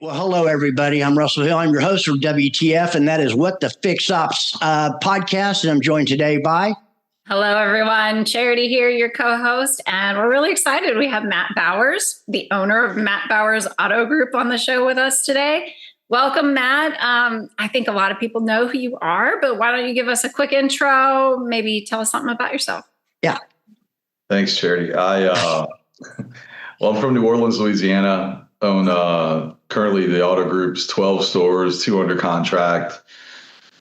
Well, hello, everybody. I'm Russell Hill. I'm your host for WTF, and that is What the Fix Ops podcast. And I'm joined today by... Hello, everyone. Charity here, your co-host. And we're really excited. We have Matt Bowers, the owner of Matt Bowers Auto Group, on the show with us today. Welcome, Matt. I think a lot of people know who you are, but why don't you give us a quick intro? Maybe tell us something about yourself. Yeah. Thanks, Charity. I'm from New Orleans, Louisiana. Own currently the Auto Group's 12 stores, 2 under contract,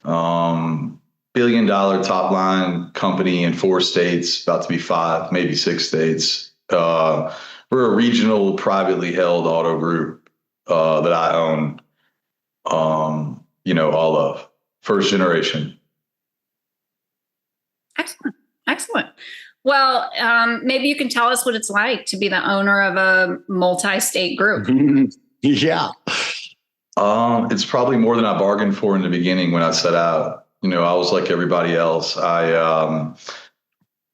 $1 billion top line company in 4 states, about to be 5, maybe 6 states. We're a regional, privately held auto group that I own. All of first generation. Excellent. Well, maybe you can tell us what it's like to be the owner of a multi-state group. Yeah. It's probably more than I bargained for in the beginning when I set out. I was like everybody else. I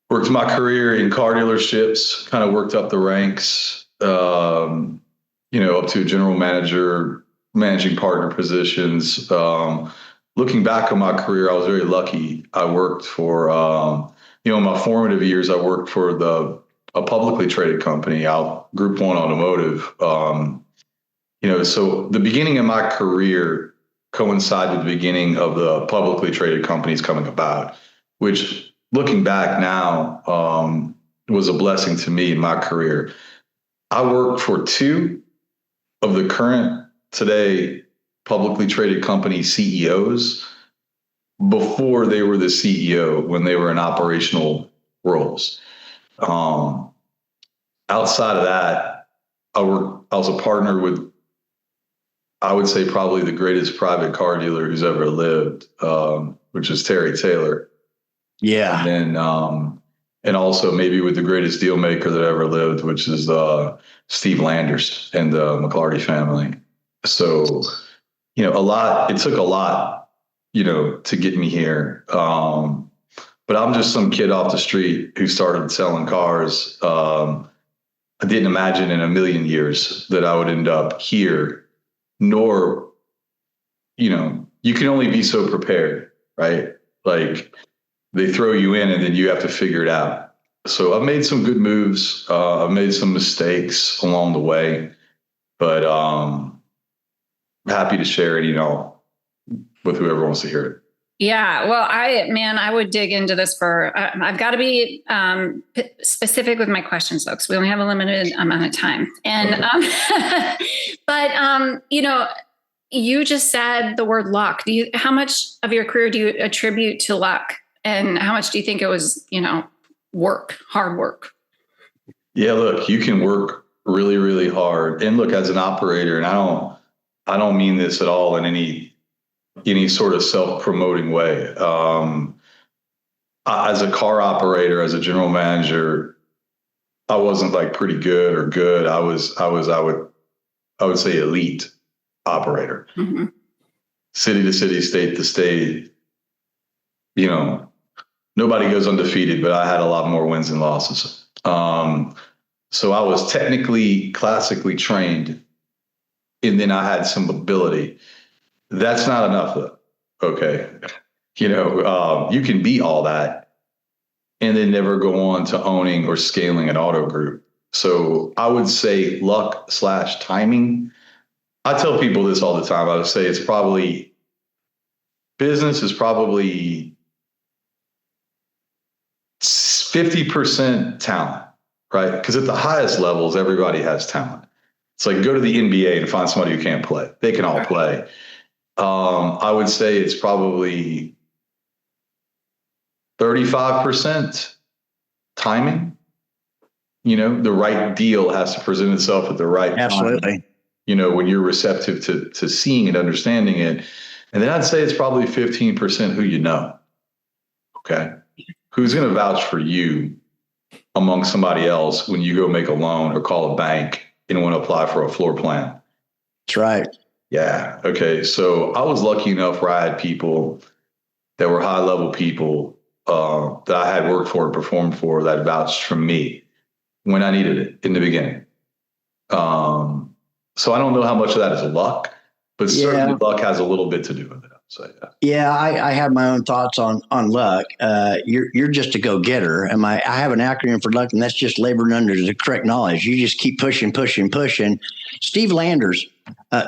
worked my career in car dealerships, kind of worked up the ranks, up to general manager, managing partner positions. Looking back on my career, I was very lucky. I worked for... in my formative years, I worked for a publicly traded company, Group 1 Automotive. So the beginning of my career coincided with the beginning of the publicly traded companies coming about, which, looking back now, was a blessing to me in my career. I worked for 2 of the current today publicly traded company CEOs before they were the CEO, when they were in operational roles. Outside of that, I was a partner with, I would say, probably the greatest private car dealer who's ever lived, which is Terry Taylor. Yeah. And also maybe with the greatest deal maker that ever lived, which is Steve Landers and the McClarty family. So, it took a lot, to get me here. But I'm just some kid off the street who started selling cars. I didn't imagine in a million years that I would end up here, nor, you can only be so prepared, right? Like, they throw you in and then you have to figure it out. So I've made some good moves. I've made some mistakes along the way, but happy to share it, with whoever wants to hear it. Yeah. Well, I would dig into this I've got to be specific with my questions, though, because we only have a limited amount of time. And, okay. You just said the word luck. How much of your career do you attribute to luck? And how much do you think it was, hard work? Yeah, look, you can work really, really hard. And look, as an operator, and I don't mean this at all in any sort of self-promoting way. As a car operator, as a general manager, I wasn't like pretty good or good. I would say elite operator. Mm-hmm. City to city, state to state. Nobody goes undefeated, but I had a lot more wins and losses. So I was technically, classically trained, and then I had some ability. That's not enough, though. Okay. You can be all that and then never go on to owning or scaling an auto group. So I would say luck / timing. I tell people this all the time. I would say business is probably 50% talent, right? Because at the highest levels, everybody has talent. It's like, go to the NBA and find somebody who can't play. They can all play. I would say it's probably 35% timing. The right deal has to present itself at the right Absolutely. time. When you're receptive to seeing and understanding it. And then I'd say it's probably 15% who you know. Okay. Who's going to vouch for you among somebody else when you go make a loan or call a bank and want to apply for a floor plan? That's right. Yeah. Okay. So I was lucky enough where I had people that were high level people that I had worked for and performed for that vouched for me when I needed it in the beginning. So I don't know how much of that is luck, but certainly luck has a little bit to do with it. So yeah, I have my own thoughts on luck. You're just a go getter, and I have an acronym for luck, and that's just laboring under the correct knowledge. You just keep pushing. Steve Landers,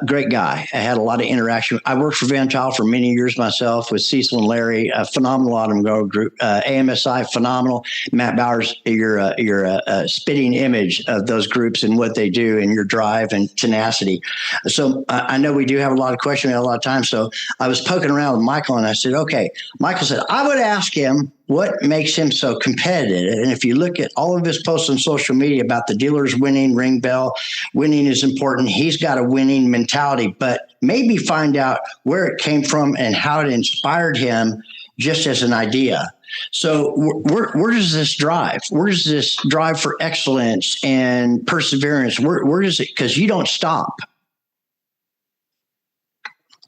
great guy. I had a lot of interaction. I worked for Van Tuyl for many years myself with Cecil and Larry, a phenomenal automotive group. AMSI, phenomenal. Matt Bowers, you're a spitting image of those groups and what they do, and your drive and tenacity. So I know we do have a lot of questions, a lot of time. So I was poking around with Michael, and I said, okay. Michael said, I would ask him what makes him so competitive. And if you look at all of his posts on social media about the dealers winning, ring bell, winning is important. He's got a winning mentality, but maybe find out where it came from and how it inspired him just as an idea. So where does this drive? Where does this drive for excellence and perseverance? Where does it? Because you don't stop.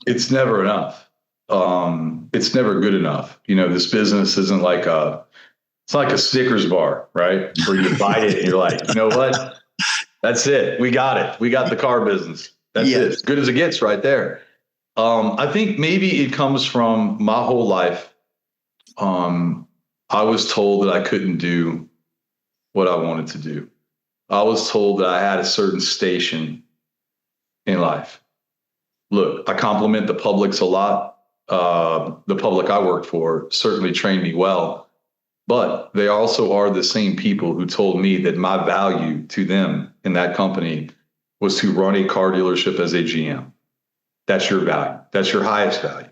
It's never enough. It's never good enough. This business isn't it's like a Snickers bar, right? Where you bite it and you're like, you know what? That's it. We got it. We got the car business. That's it. As good as it gets right there. I think maybe it comes from my whole life. I was told that I couldn't do what I wanted to do. I was told that I had a certain station in life. Look, I compliment the Publix a lot. The public I worked for certainly trained me well, but they also are the same people who told me that my value to them in that company was to run a car dealership as a GM. That's your value. That's your highest value.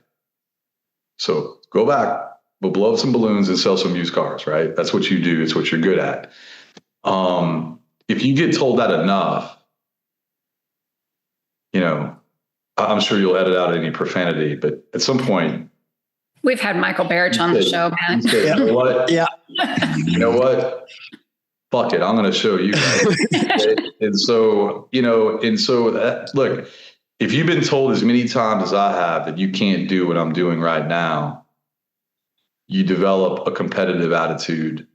So go back, we'll blow up some balloons and sell some used cars, right? That's what you do. It's what you're good at. If you get told that enough, I'm sure you'll edit out any profanity, but at some point, we've had Michael Barrich on the show, man. You know what? Yeah. You know what? Fuck it. I'm going to show you guys. And so that, look, if you've been told as many times as I have that you can't do what I'm doing right now, you develop a competitive attitude.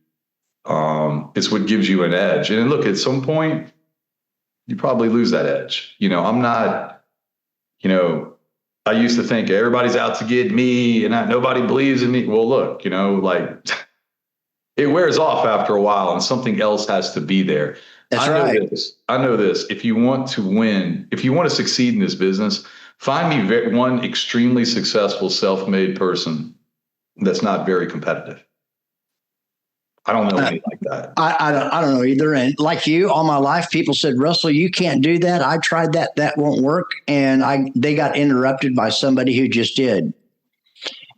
It's what gives you an edge. And look, at some point, you probably lose that edge. I'm not. I used to think everybody's out to get me and nobody believes in me. Well, look, it wears off after a while and something else has to be there. That's right. I know this. If you want to win, if you want to succeed in this business, find me one extremely successful self-made person that's not very competitive. I don't know anything like that. I don't know either. And like you, all my life, people said, Russell, you can't do that. I tried that. That won't work. And they got interrupted by somebody who just did.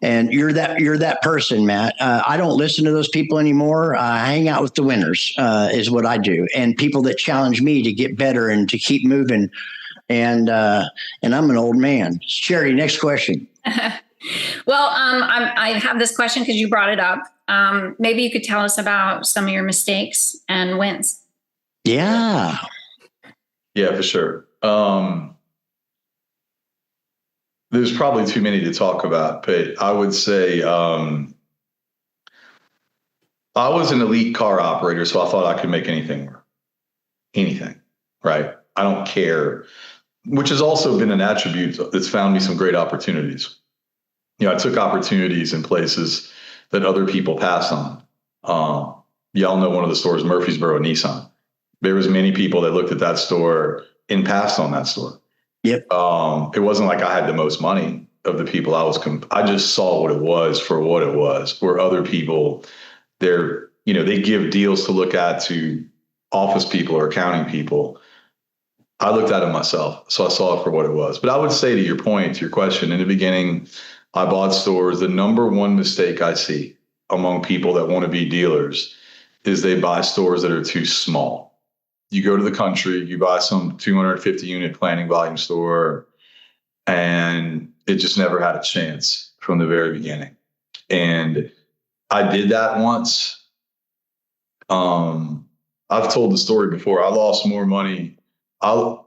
And you're that person, Matt. I don't listen to those people anymore. I hang out with the winners is what I do. And people that challenge me to get better and to keep moving. And I'm an old man. Charity, next question. Well, I have this question because you brought it up. Maybe you could tell us about some of your mistakes and wins. Yeah. Yeah, for sure. There's probably too many to talk about, but I would say I was an elite car operator, so I thought I could make anything work. Anything, right? I don't care, which has also been an attribute that's found me some great opportunities. I took opportunities in places that other people passed on. Y'all know one of the stores, Murfreesboro Nissan. There was many people that looked at that store and passed on that store. Yep. It wasn't like I had the most money of the people I just saw what it was for what it was, where other people, they give deals to look at to office people or accounting people. I looked at it myself, so I saw it for what it was. But I would say to your point, to your question, in the beginning, I bought stores. The number one mistake I see among people that want to be dealers is they buy stores that are too small. You go to the country, you buy some 250 unit planning volume store, and it just never had a chance from the very beginning. And I did that once. I've told the story before. I lost more money. The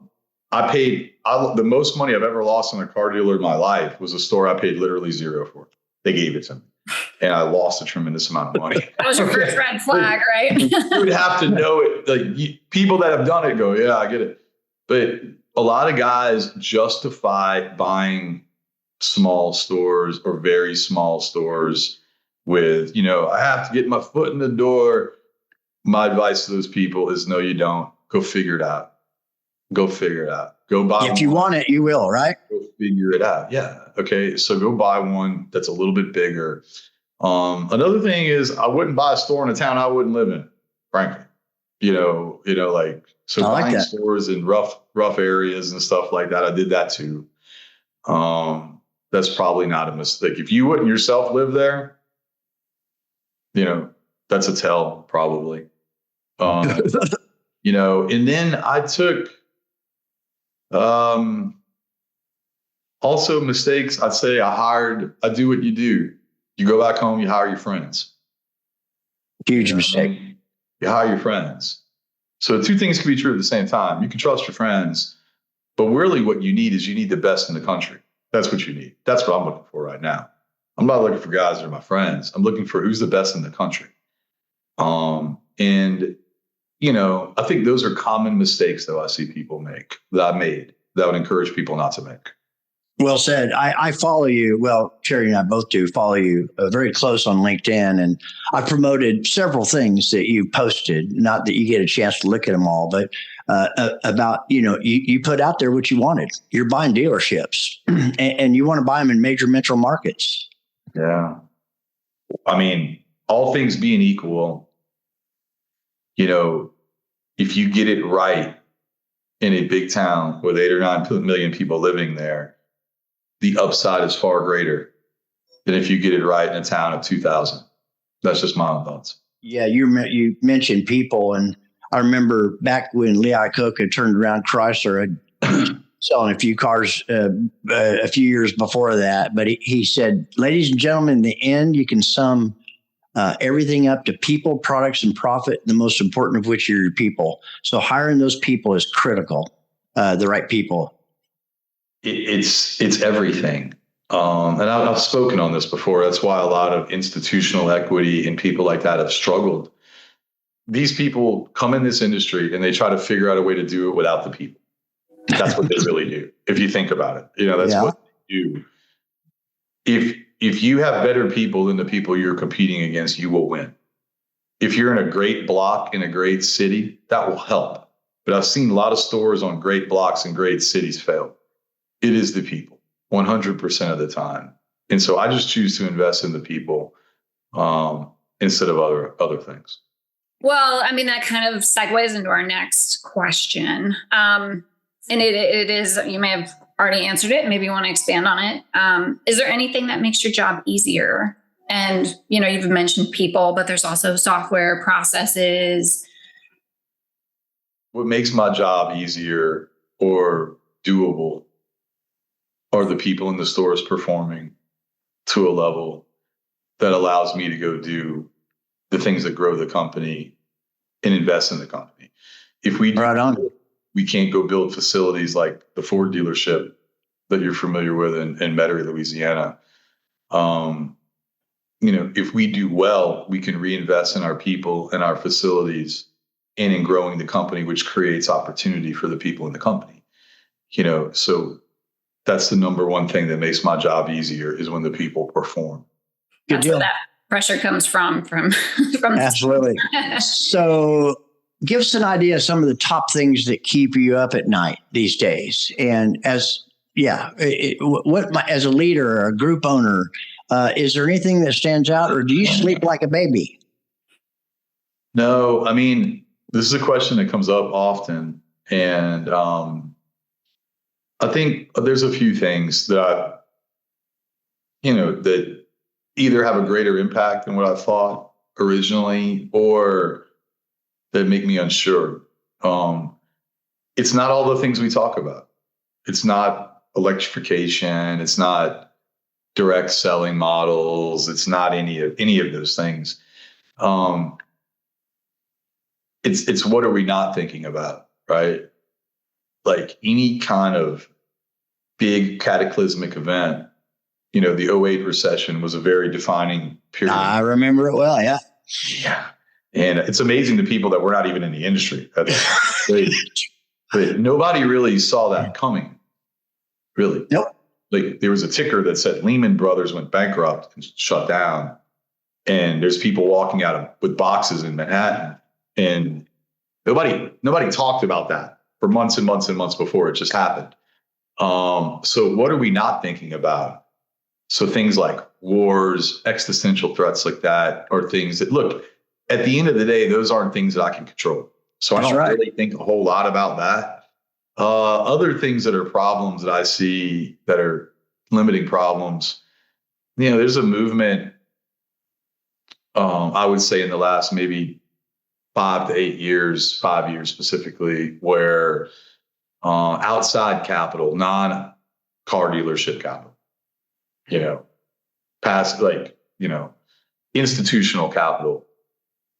most money I've ever lost on a car dealer in my life was a store I paid literally zero for. They gave it to me, and I lost a tremendous amount of money. That was your first red flag, right? You would have to know it. People that have done it go, yeah, I get it. But a lot of guys justify buying small stores or very small stores with, I have to get my foot in the door. My advice to those people is no, you don't. Go figure it out. Go figure it out. Go buy If you want it, you will, right? Go figure it out. Yeah. Okay. So go buy one that's a little bit bigger. Another thing is I wouldn't buy a store in a town I wouldn't live in, frankly. So buying stores in rough areas and stuff like that. I did that too. That's probably not a mistake. If you wouldn't yourself live there, that's a tell probably. And then I took, also mistakes. I'd say I do what you do. You go back home, you hire your friends. Huge mistake. You hire your friends. So two things can be true at the same time. You can trust your friends, but really what you need is the best in the country. That's what you need. That's what I'm looking for right now. I'm not looking for guys that are my friends. I'm looking for who's the best in the country. I think those are common mistakes that I see people make that I made that I would encourage people not to make. Well said. I follow you. Well, Cherry and I both do follow you very close on LinkedIn. And I promoted several things that you posted, not that you get a chance to look at them all, but about, you put out there what you wanted. You're buying dealerships and you want to buy them in major metro markets. Yeah. I mean, all things being equal, if you get it right in a big town with 8 or 9 million people living there, the upside is far greater than if you get it right in a town of 2,000. That's just my own thoughts. Yeah, you mentioned people, and I remember back when Lee Iacocca turned around Chrysler, selling a few cars a few years before that. But he said, ladies and gentlemen, in the end, you can sum everything up to people, products, and profit, the most important of which are your people. So hiring those people is critical, the right people. It's everything. And I've spoken on this before. That's why a lot of institutional equity and people like that have struggled. These people come in this industry and they try to figure out a way to do it without the people. That's what they really do. If you think about it, that's what they do. If you have better people than the people you're competing against, you will win. If you're in a great block in a great city, that will help. But I've seen a lot of stores on great blocks and great cities fail. It is the people 100% of the time. And so I just choose to invest in the people instead of other things. Well, I mean, that kind of segues into our next question. And it is, you may have already answered it. Maybe you want to expand on it. Is there anything that makes your job easier? And, you've mentioned people, but there's also software, processes. What makes my job easier or doable are the people in the stores performing to a level that allows me to go do the things that grow the company and invest in the company. If we we can't go build facilities like the Ford dealership that you're familiar with in Metairie, Louisiana. If we do well, we can reinvest in our people and our facilities and in growing the company, which creates opportunity for the people in the company. So that's the number one thing that makes my job easier is when the people perform. That's where that pressure comes from. Absolutely. So give us an idea of some of the top things that keep you up at night these days. And as a leader or a group owner, is there anything that stands out, or do you sleep like a baby? No, I mean, this is a question that comes up often. And I think there's a few things that that either have a greater impact than what I thought originally, or that make me unsure. It's not all the things we talk about. It's not electrification. It's not direct selling models. It's not any of those things. It's what are we not thinking about, right? Like any kind of big cataclysmic event, the 2008 recession was a very defining period. I remember it well. Yeah. Yeah. And it's amazing to people that we're not even in the industry. That's crazy. But nobody really saw that coming. Really. Nope. Like there was a ticker that said Lehman Brothers went bankrupt and shut down. And there's people walking out with boxes in Manhattan. And nobody talked about that for months and months and months before it just happened. So what are we not thinking about? So things like wars, existential threats like that are things that, look, at the end of the day, those aren't things that I can control. So That's I don't right. really think a whole lot about that. Other things that are problems that I see that are limiting problems, there's a movement, I would say in the last maybe 5 to 8 years, 5 years specifically, where outside capital, non-car dealership capital, past institutional capital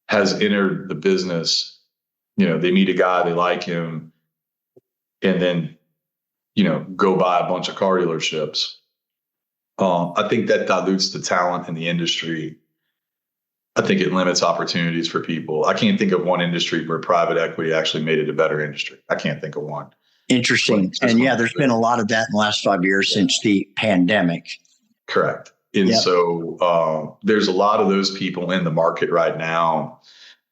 has entered the business. They meet a guy, they like him, and then, go buy a bunch of car dealerships. I think that dilutes the talent in the industry. I think it limits opportunities for people. I can't think of one industry where private equity actually made it a better industry. I can't think of one. Interesting. And there's been a lot of that in the last 5 years since the pandemic. Correct. And so there's a lot of those people in the market right now.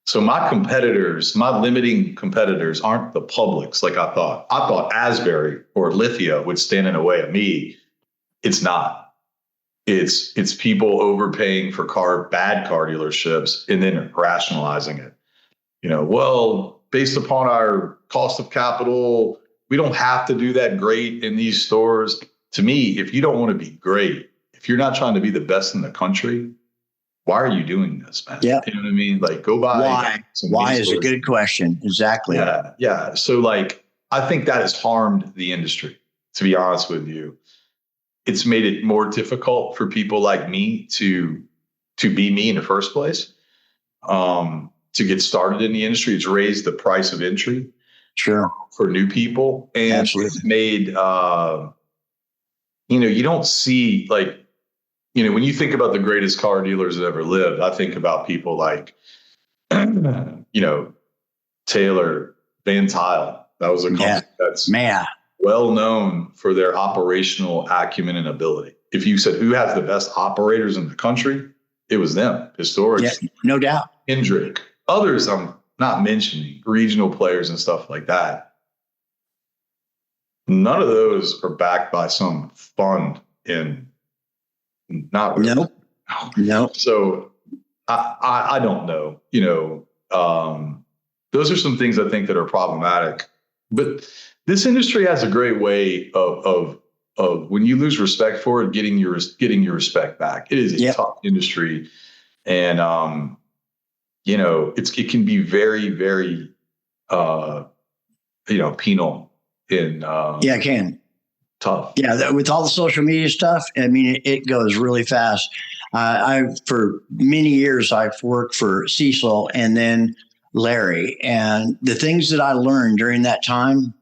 So my limiting competitors aren't the publics like I thought. I thought Asbury or Lithia would stand in the way of me. It's not. It's people overpaying for bad car dealerships and then rationalizing it. Well, based upon our cost of capital, we don't have to do that great in these stores. To me, if you don't want to be great, if you're not trying to be the best in the country, why are you doing this, man? Yeah. You know what I mean? Like, go buy. Why is a good question. Exactly. Yeah. So I think that has harmed the industry, to be honest with you. It's made it more difficult for people like me to be me in the first place, to get started in the industry. It's raised the price of entry for new people. And Absolutely. It's made, you don't see when you think about the greatest car dealers that ever lived, I think about people like, Taylor Van Tile. That was a company that's well known for their operational acumen and ability. If you said who has the best operators in the country, it was them historically. Yeah, no doubt. Hendrick. Others I'm not mentioning, regional players and stuff like that. None of those are backed by some fund in not really. No. So I don't know. Those are some things I think that are problematic. But this industry has a great way of when you lose respect for it, getting your respect back. It is a tough industry, and it can be very, very penal in it can. Tough. Yeah, with all the social media stuff, I mean, it goes really fast. For many years, I've worked for Cecil and then Larry, and the things that I learned during that time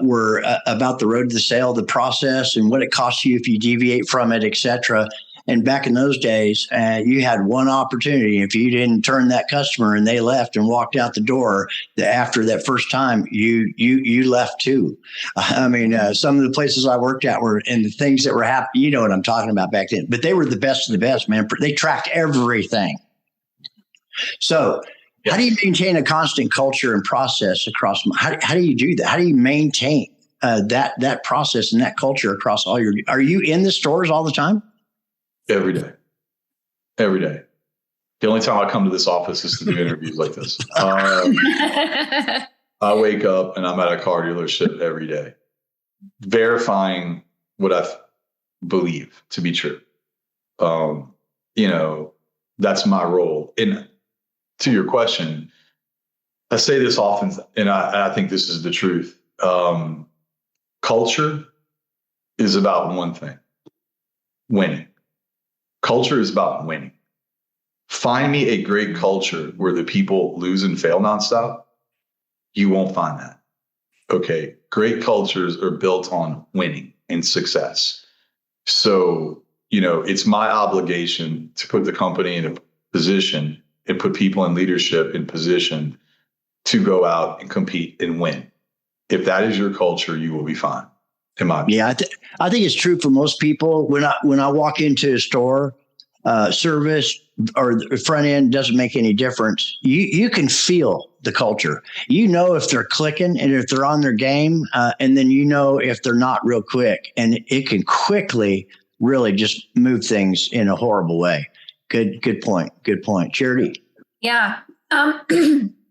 were about the road to the sale, the process, and what it costs you if you deviate from it, et cetera. And back in those days, you had one opportunity. If you didn't turn that customer and they left and walked out the door after that first time, you left too. I mean, some of the places I worked at were, and the things that were happening, you know what I'm talking about back then, but they were the best of the best, man. They tracked everything. So how do you maintain a constant culture and process across? How do you do that? How do you maintain that process and that culture across all your? Are you in the stores all the time? Every day. The only time I come to this office is to do interviews like this. I wake up and I'm at a car dealership every day, verifying what I believe to be true. That's my role. And to your question, I say this often, and I think this is the truth. Culture is about one thing: winning. Culture is about winning. Find me a great culture where the people lose and fail nonstop. You won't find that. Okay. Great cultures are built on winning and success. So, it's my obligation to put the company in a position and put people in leadership in position to go out and compete and win. if that is your culture, you will be fine. In my opinion. Yeah, I think it's true for most people. When I walk into a store, service or the front end doesn't make any difference. You can feel the culture. You know if they're clicking and if they're on their game, and then you know if they're not real quick. And it can quickly really just move things in a horrible way. Good point. Good point. Charity. Yeah.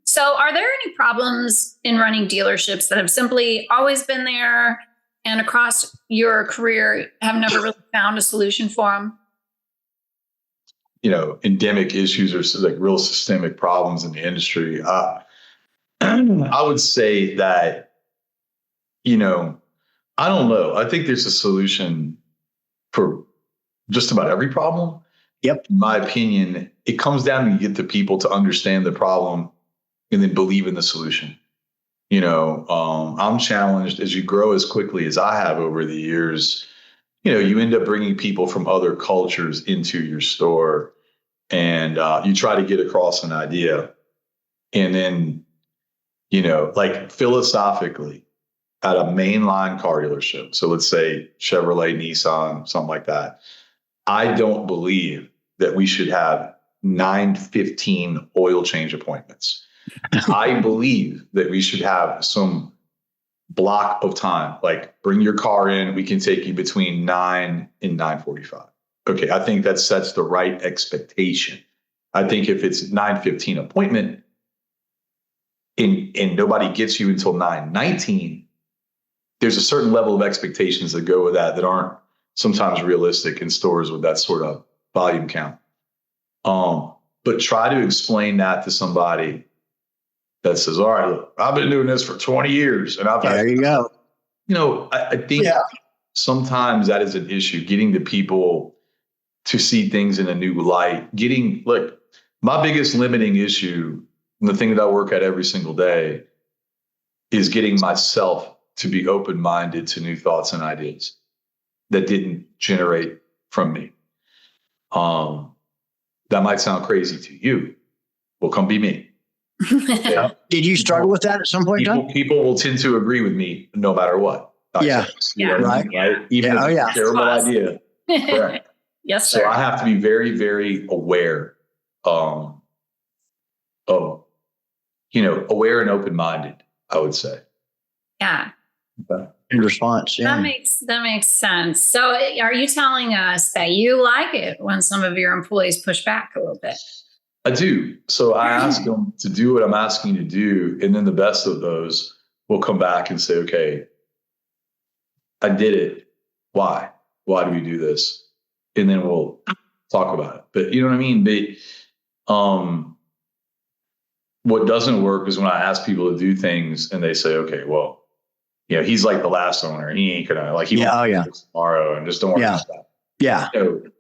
So are there any problems in running dealerships that have simply always been there and across your career have never really found a solution for them? Endemic issues or like real systemic problems in the industry. I would say that, I don't know. I think there's a solution for just about every problem. Yep. In my opinion, it comes down to get the people to understand the problem and then believe in the solution. I'm challenged as you grow as quickly as I have over the years. You end up bringing people from other cultures into your store and you try to get across an idea. And then, like philosophically at a mainline car dealership, so let's say Chevrolet, Nissan, something like that, I don't believe that we should have 9:15 oil change appointments. I believe that we should have some block of time, like bring your car in. We can take you between 9 and 9:45. Okay, I think that sets the right expectation. I think if it's 9:15 appointment and nobody gets you until 9:19, there's a certain level of expectations that go with that aren't sometimes realistic in stores with that sort of volume count. But try to explain that to somebody that says, all right, look, I've been doing this for 20 years and I've had, there you go. I think sometimes that is an issue, getting the people to see things in a new light, my biggest limiting issue, and the thing that I work at every single day, is getting myself to be open-minded to new thoughts and ideas that didn't generate from me. That might sound crazy to you. Well, come be me. Yeah. Did you struggle with that at some point in time? People will tend to agree with me no matter what. Yeah. Right. Even if it's a terrible idea. Correct. Yes, sir. So I have to be very, very aware of, aware and open-minded, I would say. Yeah. Okay. In response. Yeah. That makes sense. So are you telling us that you like it when some of your employees push back a little bit? I do. So I ask them to do what I'm asking you to do. And then the best of those will come back and say, okay, I did it. Why? Why do we do this? And then we'll talk about it. But you know what I mean? But what doesn't work is when I ask people to do things and they say, okay, well, he's like the last owner. He ain't gonna he won't do this tomorrow, and just don't worry about that. Yeah.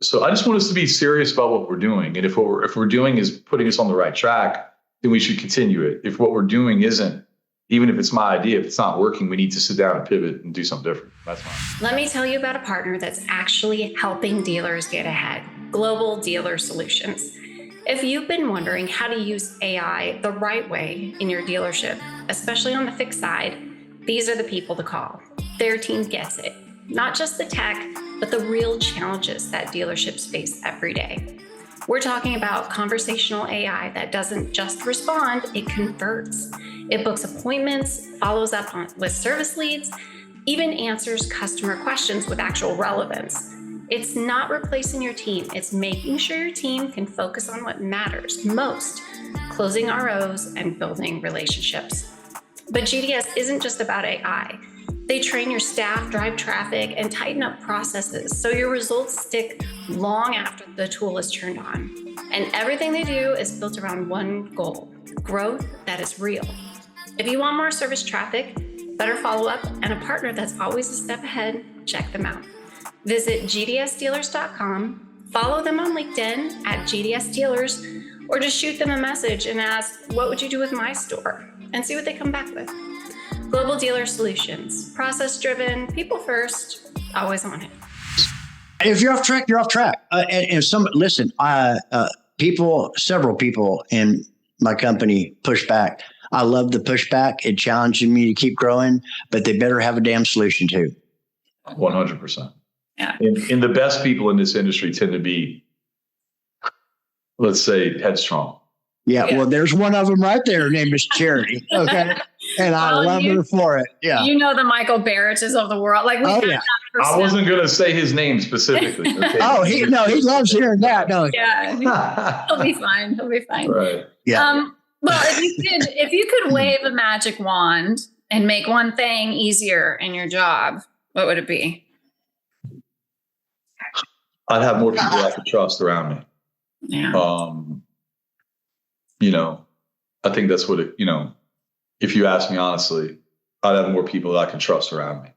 So I just want us to be serious about what we're doing. And if what we're doing is putting us on the right track, then we should continue it. If what we're doing isn't, even if it's my idea, if it's not working, we need to sit down and pivot and do something different. That's fine. Let me tell you about a partner that's actually helping dealers get ahead. Global Dealer Solutions. If you've been wondering how to use AI the right way in your dealership, especially on the fixed side, these are the people to call. Their team gets it. Not just the tech, but the real challenges that dealerships face every day. We're talking about conversational AI that doesn't just respond, it converts. It books appointments, follows up with service leads, even answers customer questions with actual relevance. It's not replacing your team, it's making sure your team can focus on what matters most, closing ROs and building relationships. But GDS isn't just about AI. They train your staff, drive traffic, and tighten up processes so your results stick long after the tool is turned on. And everything they do is built around one goal, growth that is real. If you want more service traffic, better follow-up, and a partner that's always a step ahead, check them out. Visit gdsdealers.com, follow them on LinkedIn at GDS Dealers, or just shoot them a message and ask, what would you do with my store? And see what they come back with. Global Dealer Solutions, process-driven, people first, always on it. If you're off track, you're off track. Several people in my company push back. I love the pushback. It challenges me to keep growing, but they better have a damn solution too. 100%. Yeah. And the best people in this industry tend to be, let's say, headstrong. Yeah, well, there's one of them right there. Her name is Charity. Okay. And I love her for it. Yeah. You know the Michael Barriches of the world. Like we have that person. I wasn't going to say his name specifically. Okay? Oh, he loves hearing that. No. Yeah. He'll be fine. He'll be fine. Right. Yeah. Well, if you could wave a magic wand and make one thing easier in your job, what would it be? I'd have more people I could trust around me. Yeah. I think that's what if you ask me honestly, I'd have more people that I can trust around me.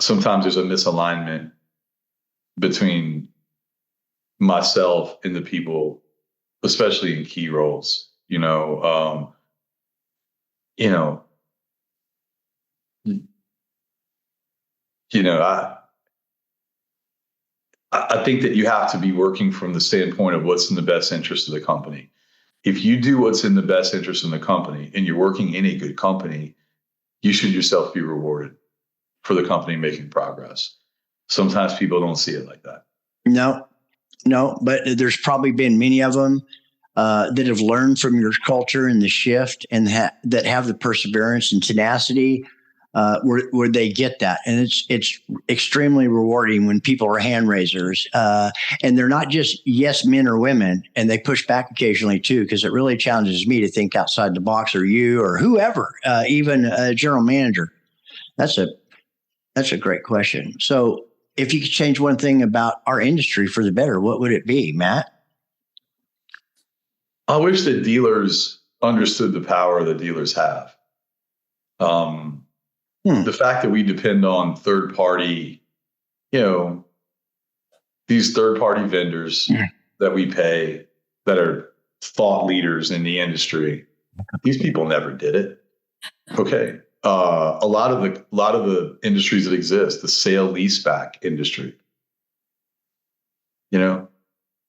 Sometimes there's a misalignment between myself and the people, especially in key roles. I think that you have to be working from the standpoint of what's in the best interest of the company. If you do what's in the best interest of the company and you're working in a good company, you should yourself be rewarded for the company making progress. Sometimes people don't see it like that. No, but there's probably been many of them that have learned from your culture and the shift and that have the perseverance and tenacity where they get that. And it's extremely rewarding when people are hand raisers and they're not just yes men or women, and they push back occasionally too, because it really challenges me to think outside the box, or you or whoever, even a general manager. That's a great question. So if you could change one thing about our industry for the better, what would it be, Matt? I wish that dealers understood the power that dealers have. The fact that we depend on third party, these third party vendors that we pay that are thought leaders in the industry, these people never did it. Okay. A lot of the industries that exist, the sale leaseback industry, Yeah.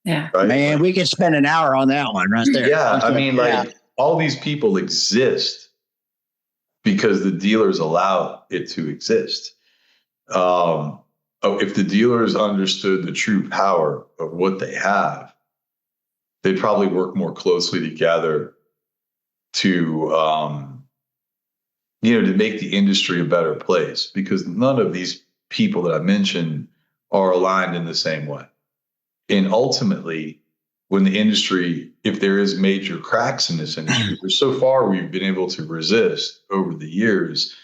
Right? Man, we could spend an hour on that one right there. Yeah. I mean, all these people exist because the dealers allow it to exist. If the dealers understood the true power of what they have, they'd probably work more closely together to make the industry a better place, because none of these people that I mentioned are aligned in the same way. And ultimately, when the industry, if there is major cracks in this industry, which so far we've been able to resist over the years,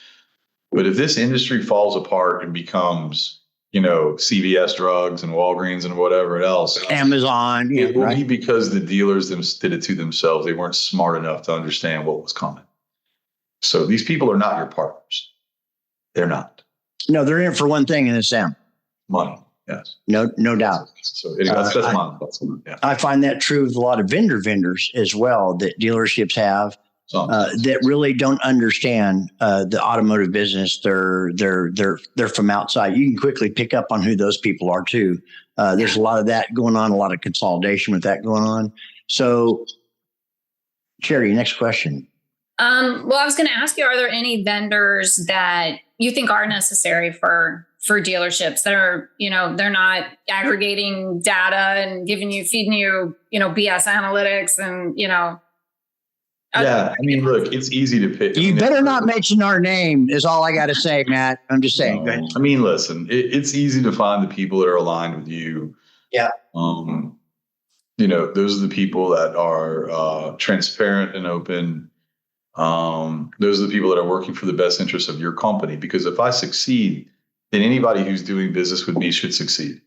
but if this industry falls apart and becomes, CVS drugs and Walgreens and whatever else, Amazon, it will be because the dealers did it to themselves. They weren't smart enough to understand what was coming. So these people are not your partners. They're not. No, they're in it for one thing, and it's them. Money. Yes. No doubt. So anyway, that's my thoughts. Yeah. I find that true with a lot of vendors as well, that dealerships have that really don't understand the automotive business. They're from outside. You can quickly pick up on who those people are too. There's a lot of that going on, a lot of consolidation with that going on. So, Charity, next question. Well, I was going to ask you, are there any vendors that you think are necessary for dealerships that are, they're not aggregating data and feeding you, BS analytics and, Yeah. I mean, look, it's easy to pick. You better not mention our name is all I got to say, Matt. I'm just saying. No, I mean, listen, it's easy to find the people that are aligned with you. Yeah. Those are the people that are transparent and open. Those are the people that are working for the best interest of your company. Because if I succeed, then anybody who's doing business with me should succeed.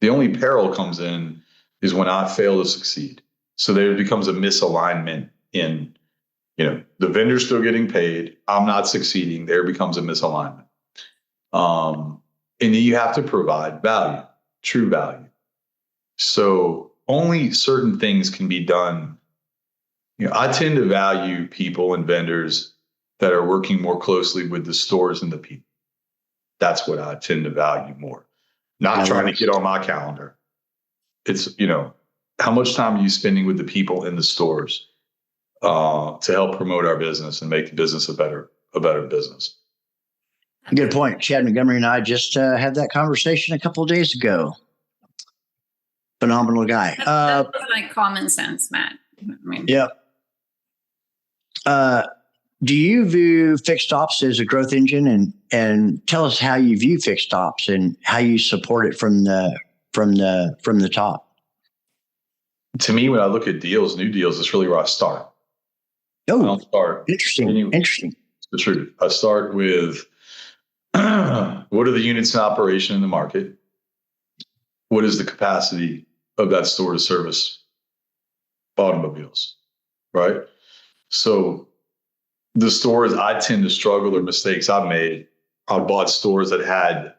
The only peril comes in is when I fail to succeed. So there becomes a misalignment in, the vendor's still getting paid. I'm not succeeding. There becomes a misalignment. And then you have to provide value, true value. So only certain things can be done. I tend to value people and vendors that are working more closely with the stores and the people. That's what I tend to value more. Not trying to get on my calendar. It's, how much time are you spending with the people in the stores? to help promote our business and make the business a better business. Good point. Chad Montgomery and I just had that conversation a couple of days ago. Phenomenal guy. That's like common sense, Matt. Yeah. Do you view fixed ops as a growth engine, and tell us how you view fixed ops and how you support it from the top? To me, when I look at new deals, it's really where I start. Oh, I don't start. Interesting. It's the truth. I start with what are the units in operation in the market? What is the capacity of that store to service automobiles, right? So the stores I tend to struggle, or mistakes I've made, I bought stores that had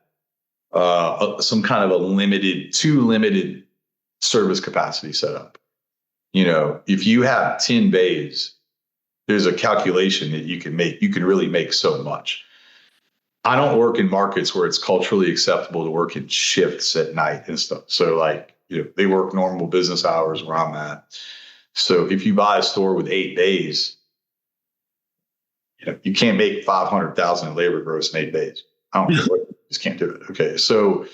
some kind of too limited service capacity set up. If you have 10 bays, there's a calculation that you can make. You can really make so much. I don't work in markets where it's culturally acceptable to work in shifts at night and stuff. So they work normal business hours where I'm at. So if you buy a store with 8 bays, you can't make 500,000 in labor gross in 8 days. I don't care what, you just can't do it. Okay. So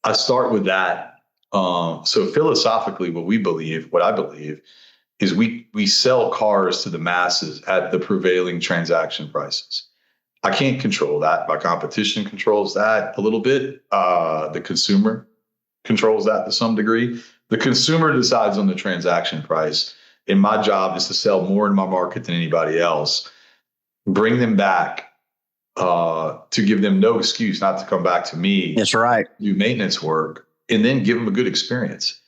I start with that. So philosophically, what I believe is we sell cars to the masses at the prevailing transaction prices. I can't control that. My competition controls that a little bit. The consumer controls that to some degree. The consumer decides on the transaction price. And my job is to sell more in my market than anybody else. Bring them back to give them no excuse not to come back to me. That's right. Do maintenance work, and then give them a good experience.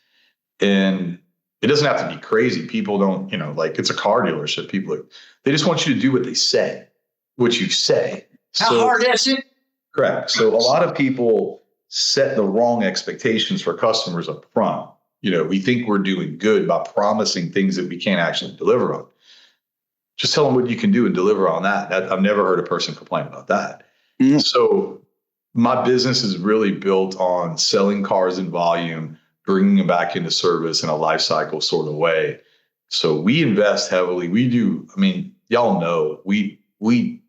And it doesn't have to be crazy. People don't, it's a car dealership. They just want you to do what you say. How hard is it? Correct. So a lot of people set the wrong expectations for customers up front. We think we're doing good by promising things that we can't actually deliver on. Just tell them what you can do and deliver on that. I've never heard a person complain about that. Mm-hmm. So my business is really built on selling cars in volume, bringing them back into service in a life cycle sort of way. So we invest heavily. We do. Y'all know we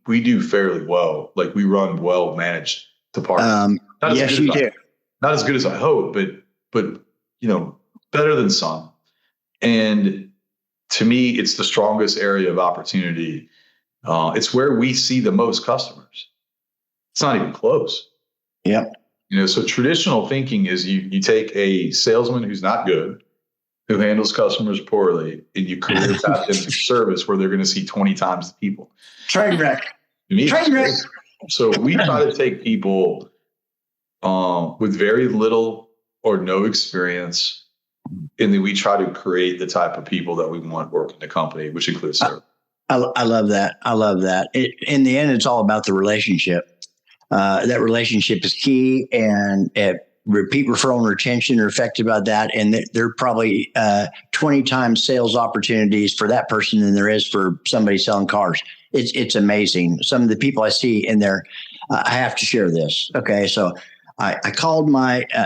do fairly well. Like, we run well managed departments. Yes, you do. Not as good as I hope, but better than some. And to me, it's the strongest area of opportunity. It's where we see the most customers. It's not even close. Yep. So traditional thinking is you take a salesman who's not good, who handles customers poorly, and you career path them to service where they're going to see 20 times the people. Train wreck. So we try to take people with very little or no experience, and then we try to create the type of people that we want working the company, which includes service. I love that. In the end, it's all about the relationship. That relationship is key, and repeat referral and retention are affected by that. And there are probably 20 times sales opportunities for that person than there is for somebody selling cars. It's amazing. Some of the people I see in there, I have to share this. Okay. So I called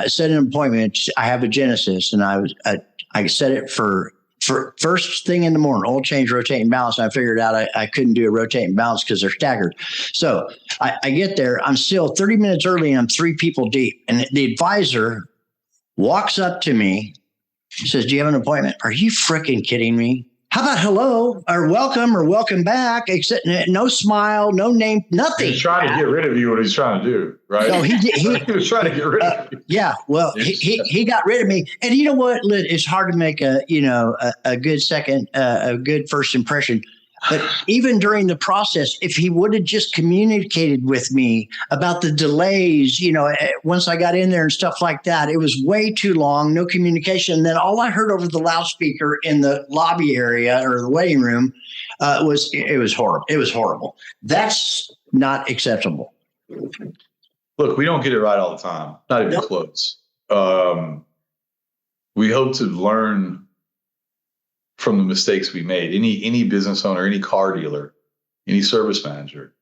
set an appointment. I have a Genesis, and I set it for first thing in the morning, oil change, rotate and balance. And I figured out I couldn't do a rotate and balance because they're staggered. So I get there. I'm still 30 minutes early, and I'm 3 people deep. And the advisor walks up to me, says, "Do you have an appointment?" Are you freaking kidding me? How about hello or welcome back? Except no smile, no name, nothing. He's trying to get rid of you. What he's trying to do, right? No, he was trying to get rid of you. Yeah, well, he got rid of me, and you know what? It's hard to make a good first impression. But even during the process, if he would have just communicated with me about the delays, once I got in there and stuff like that, it was way too long, no communication. And then all I heard over the loudspeaker in the lobby area or the waiting room was horrible. It was horrible. That's not acceptable. Look, we don't get it right all the time. Not even close. We hope to learn from the mistakes we made. Any business owner, any car dealer, any service manager,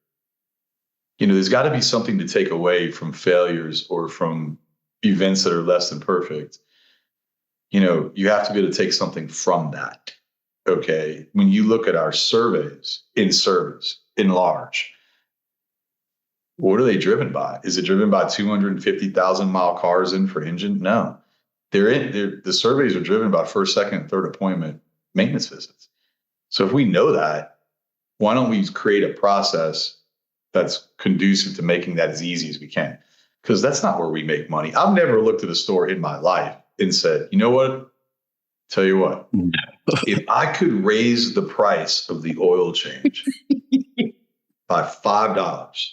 there's got to be something to take away from failures or from events that are less than perfect. You have to be able to take something from that. Okay. When you look at our surveys in service, in large, what are they driven by? Is it driven by 250,000 mile cars in for engine? No. The surveys are driven by first, second, and third appointment maintenance visits. So if we know that, why don't we create a process that's conducive to making that as easy as we can? Because that's not where we make money. I've never looked at a store in my life and said, you know what? Tell you what, if I could raise the price of the oil change by $5,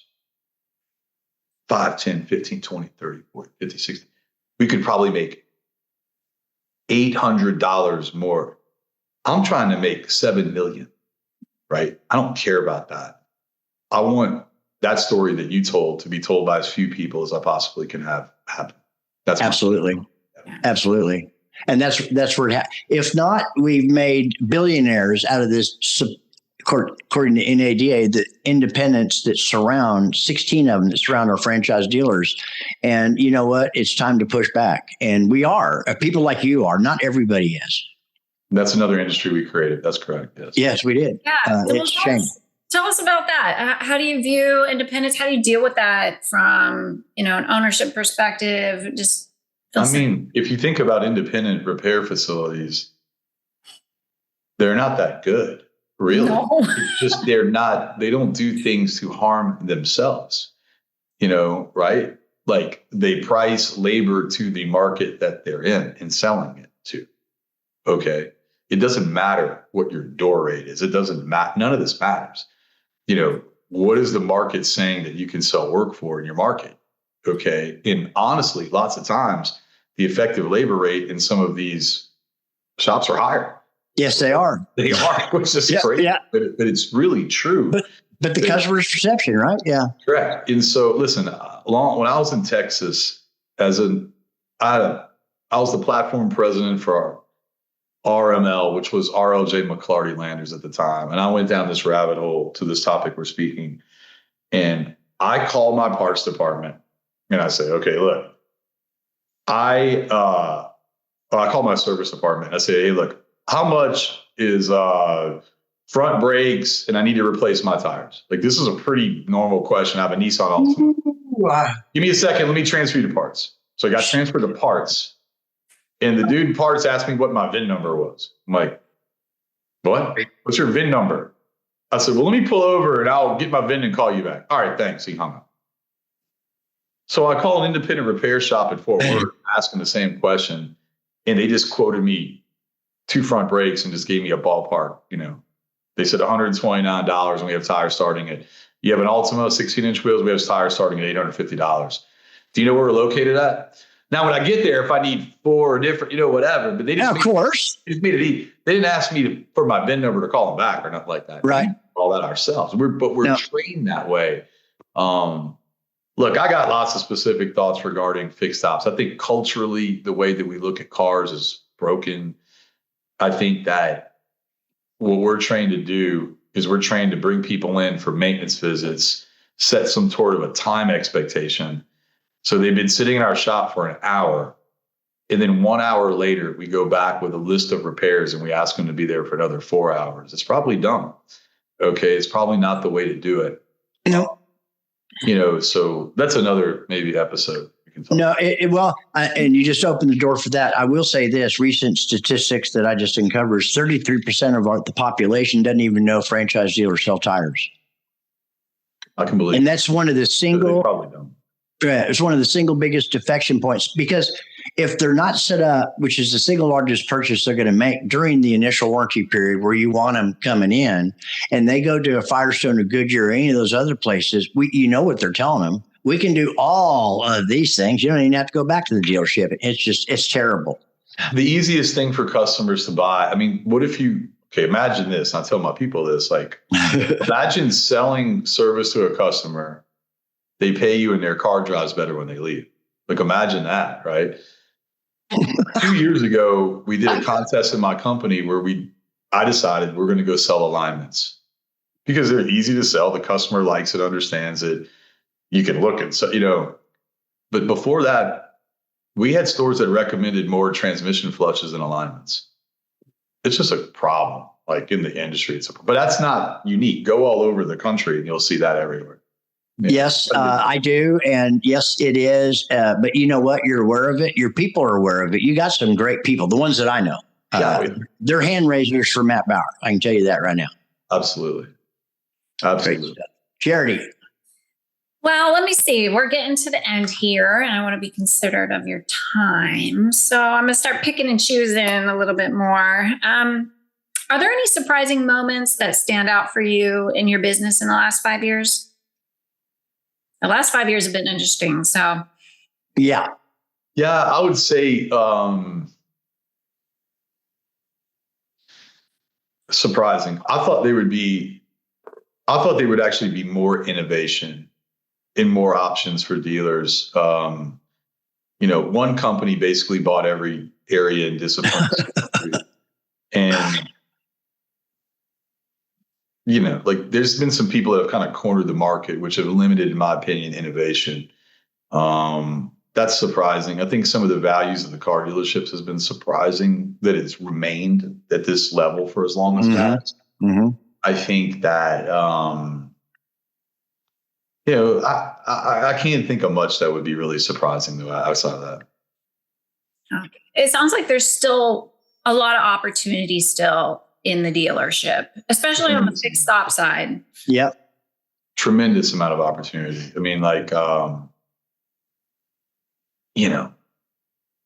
5, 10, 15, 20, 30, 40, 50, 60, we could probably make $800 more. I'm trying to make $7 million, right? I don't care about that. I want that story that you told to be told by as few people as I possibly can have happen. That's absolutely. Absolutely. And that's where if not, we've made billionaires out of this, according to NADA, the independents that surround, 16 of them that surround our franchise dealers. And you know what? It's time to push back. And we are. People like you are. Not everybody is. That's another industry we created. That's correct. Yes. Yes, we did. Yeah. It's a shame. Tell us about that. How do you view independence? How do you deal with that from, an ownership perspective? If you think about independent repair facilities, they're not that good, really. No. It's just they don't do things to harm themselves, right? Like they price labor to the market that they're in and selling it to. Okay. It doesn't matter what your door rate is. It doesn't matter. None of this matters. What is the market saying that you can sell work for in your market? Okay. And honestly, lots of times the effective labor rate in some of these shops are higher. Yes, they are. They are, which is crazy. Yeah. But it's really true. But the customer's perception, right? Yeah. Correct. And so listen, when I was in Texas I was the platform president for our RML, which was RLJ McClarty Landers at the time. And I went down this rabbit hole to this topic we're speaking. And I called my parts department and I say, okay, look, I called my service department. I say, hey, look, how much is front brakes? And I need to replace my tires. Like, this is a pretty normal question. I have a Nissan Altima. Wow. Give me a second. Let me transfer you to parts. So I got transferred to parts. And the dude in parts asked me what my VIN number was. I'm like, what? What's your VIN number? I said, well, let me pull over and I'll get my VIN and call you back. All right, thanks. He hung up. So I called an independent repair shop at Fort Worth asking the same question. And they just quoted me 2 front brakes and just gave me a ballpark. They said $129 and we have tires starting at, you have an Altima, 16-inch wheels, we have tires starting at $850. Do you know where we're located at? Now, when I get there, if I need 4 different, whatever, but they just, of course, they didn't ask me for my VIN number to call them back or nothing like that. Right. We do all that ourselves. We're trained that way. Look, I got lots of specific thoughts regarding fixed ops. I think culturally, the way that we look at cars is broken. I think that what we're trained to do is we're trained to bring people in for maintenance visits, set some sort of a time expectation. So they've been sitting in our shop for an hour. And then 1 hour later, we go back with a list of repairs and we ask them to be there for another 4 hours. It's probably dumb. Okay. It's probably not the way to do it. No. So that's another maybe episode. No, and you just opened the door for that. I will say this: recent statistics that I just uncovered: 33% of the population doesn't even know franchise dealers sell tires. I can believe, and that's one of the single. Probably don't. It's one of the single biggest defection points, because if they're not set up, which is the single largest purchase they're going to make during the initial warranty period where you want them coming in, and they go to a Firestone or Goodyear or any of those other places, what they're telling them. We can do all of these things. You don't even have to go back to the dealership. It's terrible. The easiest thing for customers to buy. What if imagine this. I tell my people this, imagine selling service to a customer. They pay you and their car drives better when they leave. Imagine that, right? 2 years ago, we did a contest in my company where I decided we're going to go sell alignments because they're easy to sell. The customer likes it, understands it. You can look at, but before that, we had stores that recommended more transmission flushes than alignments. It's just a problem. like in the industry. But that's not unique. Go all over the country and you'll see that everywhere. Yeah. Yes, I do. And yes, it is. But you know what? You're aware of it. Your people are aware of it. You got some great people, the ones that I know. They're hand raisers for Matt Bauer. I can tell you that right now. Absolutely. Charity. Well, let me see. We're getting to the end here, and I want to be considerate of your time. So I'm going to start picking and choosing a little bit more. Are there any surprising moments that stand out for you in your business in the last 5 years? The last 5 years have been interesting. So, yeah, I would say surprising. I thought there would actually be more innovation and more options for dealers. One company basically bought every area and discipline. And, there's been some people that have kind of cornered the market, which have limited, in my opinion, innovation. That's surprising. I think some of the values of the car dealerships has been surprising that it's remained at this level for as long as it has. Mm-hmm. I think that, I can't think of much that would be really surprising though outside of that. It sounds like there's still a lot of opportunity still in the dealership, especially on the fixed stop side. Yep. Tremendous amount of opportunity. I mean,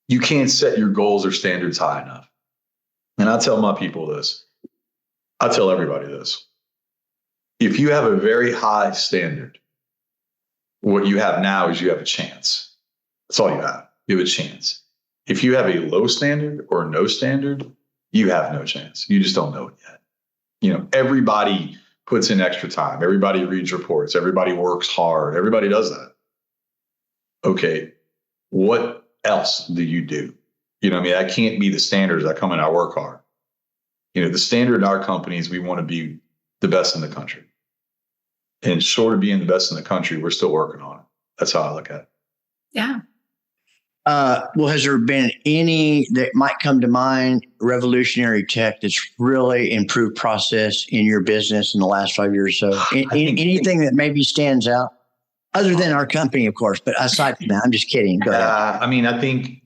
you can't set your goals or standards high enough. And I tell my people this. I tell everybody this. If you have a very high standard, what you have now is you have a chance. That's all you have. You have a chance. If you have a low standard or no standard, you have no chance. You just don't know it yet. Everybody puts in extra time. Everybody reads reports. Everybody works hard. Everybody does that. Okay. What else do you do? That can't be the standards. I come in, I work hard. The standard in our company is we want to be the best in the country. And short of being the best in the country, we're still working on it. That's how I look at it. Yeah. Well, has there been any that might come to mind, revolutionary tech that's really improved process in your business in the last 5 years or so? Anything that maybe stands out? Other than our company, of course, but aside from that, I'm just kidding. Go ahead. I think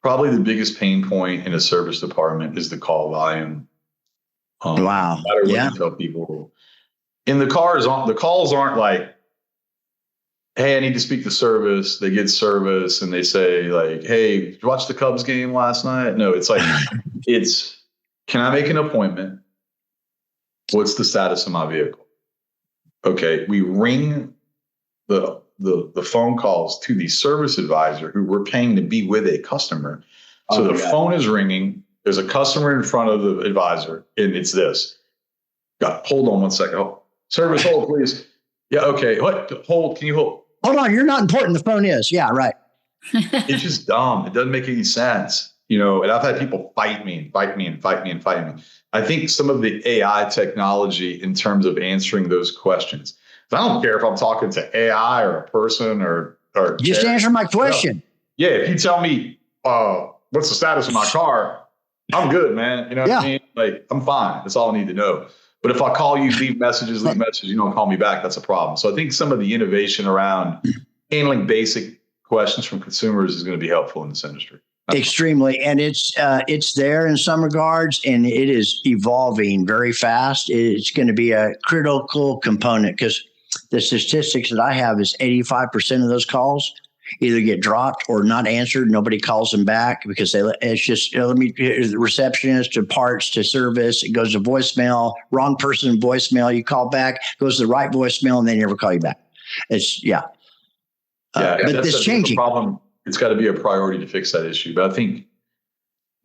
probably the biggest pain point in a service department is the call volume. Wow. No matter what you tell people. And the calls aren't like, hey, I need to speak to service. They get service and they say like, hey, did you watch the Cubs game last night? No, it's like, can I make an appointment? What's the status of my vehicle? Okay, we ring the phone calls to the service advisor who we're paying to be with a customer. So the phone is ringing. There's a customer in front of the advisor, and it's this. Hold on one second. Oh, service hold, please. Yeah, okay. What? Hold. Can you hold? Hold on. You're not important. The phone is. Yeah, right. It's just dumb. It doesn't make any sense. And I've had people fight me. I think some of the AI technology in terms of answering those questions. I don't care if I'm talking to AI or a person or just answer my question. Yeah, if you tell me what's the status of my car, I'm good, man. You know what I mean? Like, I'm fine. That's all I need to know. But if I call you, leave messages, you don't call me back, that's a problem. So I think some of the innovation around handling basic questions from consumers is going to be helpful in this industry. Extremely. And it's there in some regards, and it is evolving very fast. It's going to be a critical component because the statistics that I have is 85% of those calls either get dropped or not answered. Nobody calls them back because it's just, the receptionist to parts to service. It goes to voicemail, wrong person voicemail. You call back, goes to the right voicemail, and they never call you back. It's but it's changing. Problem. It's got to be a priority to fix that issue. But I think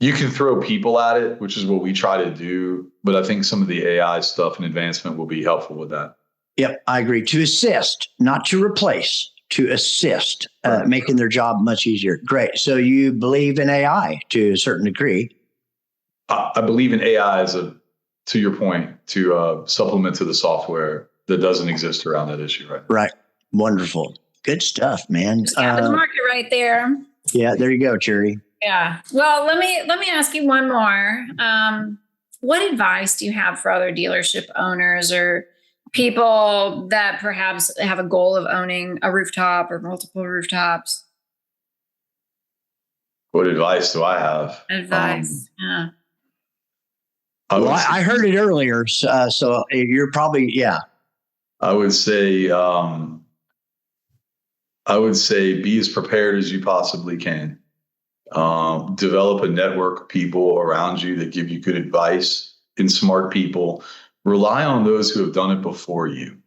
you can throw people at it, which is what we try to do. But I think some of the AI stuff and advancement will be helpful with that. Yep, I agree. To assist, not to replace, to assist, making their job much easier. Great. So you believe in AI to a certain degree. I believe in AI to your point, to supplement to the software that doesn't exist around that issue. Right. Wonderful. Good stuff, man. The market right there. Yeah, there you go, Charity. Yeah. Well, let me ask you one more. what advice do you have for other dealership owners or people that perhaps have a goal of owning a rooftop or multiple rooftops? What advice do I have? Advice. Yeah. I heard it earlier. So you're probably, yeah. I would say be as prepared as you possibly can. Develop a network of people around you that give you good advice and smart people. Rely on those who have done it before you.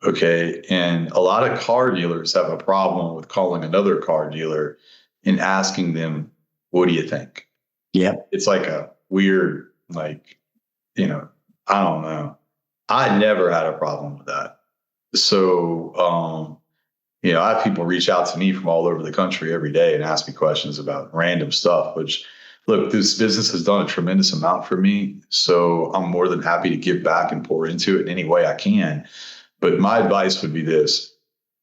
Okay. And a lot of car dealers have a problem with calling another car dealer and asking them, what do you think? Yep. It's like a weird, I don't know. I never had a problem with that. So, I have people reach out to me from all over the country every day and ask me questions about random stuff, which, look, this business has done a tremendous amount for me. So I'm more than happy to give back and pour into it in any way I can. But my advice would be this: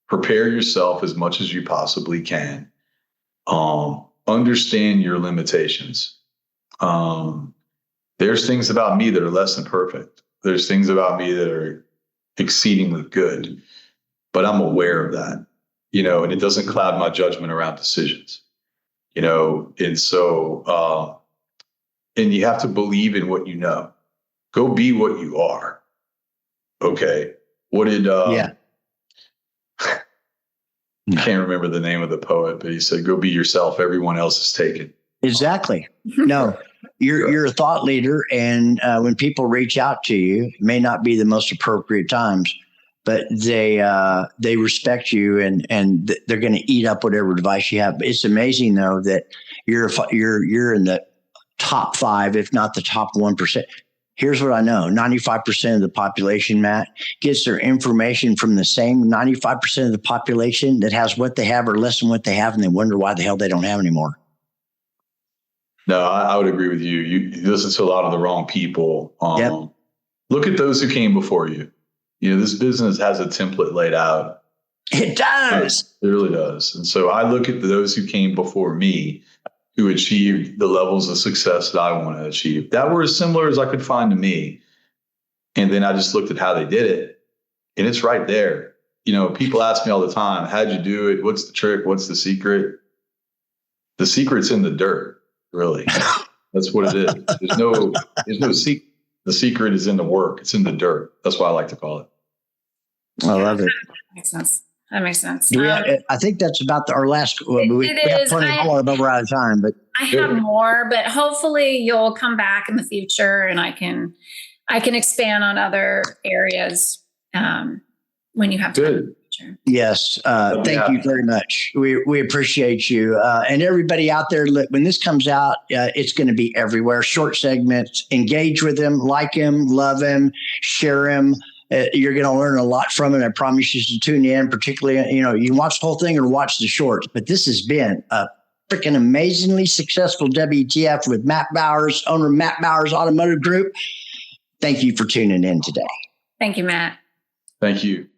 prepare yourself as much as you possibly can. Understand your limitations. There's things about me that are less than perfect. There's things about me that are exceedingly good, but I'm aware of that, and it doesn't cloud my judgment around decisions, and so, and you have to believe in what you know. Go be what you are. Okay. What did, yeah. I can't remember the name of the poet, but he said, go be yourself. Everyone else is taken. Exactly. No, you're a thought leader. And when people reach out to you, it may not be the most appropriate times, but they respect you and they're going to eat up whatever advice you have. But it's amazing though, that you're in the top 5, if not the top 1%. Here's what I know. 95% of the population, Matt, gets their information from the same 95% of the population that has what they have or less than what they have. And they wonder why the hell they don't have anymore. No, I would agree with you. You listen to a lot of the wrong people. Yep. Look at those who came before you. This business has a template laid out. It does. It really does. And so I look at those who came before me, who achieved the levels of success that I want to achieve, that were as similar as I could find to me. And then I just looked at how they did it, and it's right there. People ask me all the time, how'd you do it? What's the trick? What's the secret? The secret's in the dirt, really. That's what it is. There's no secret. The secret is in the work. It's in the dirt. That's what I like to call it. I love it. That makes sense. I think that's about our last. We have plenty more, but we're out of time. But I have more, but hopefully you'll come back in the future, and I can expand on other areas when you have time. Good. Yes. Thank you very much. We appreciate you. And everybody out there, when this comes out, it's going to be everywhere. Short segments. Engage with him, like him, love him, share him. You're going to learn a lot from it. I promise you to tune in, particularly, you can watch the whole thing or watch the shorts. But this has been a freaking amazingly successful WTF with Matt Bowers, owner of Matt Bowers Automotive Group. Thank you for tuning in today. Thank you, Matt. Thank you.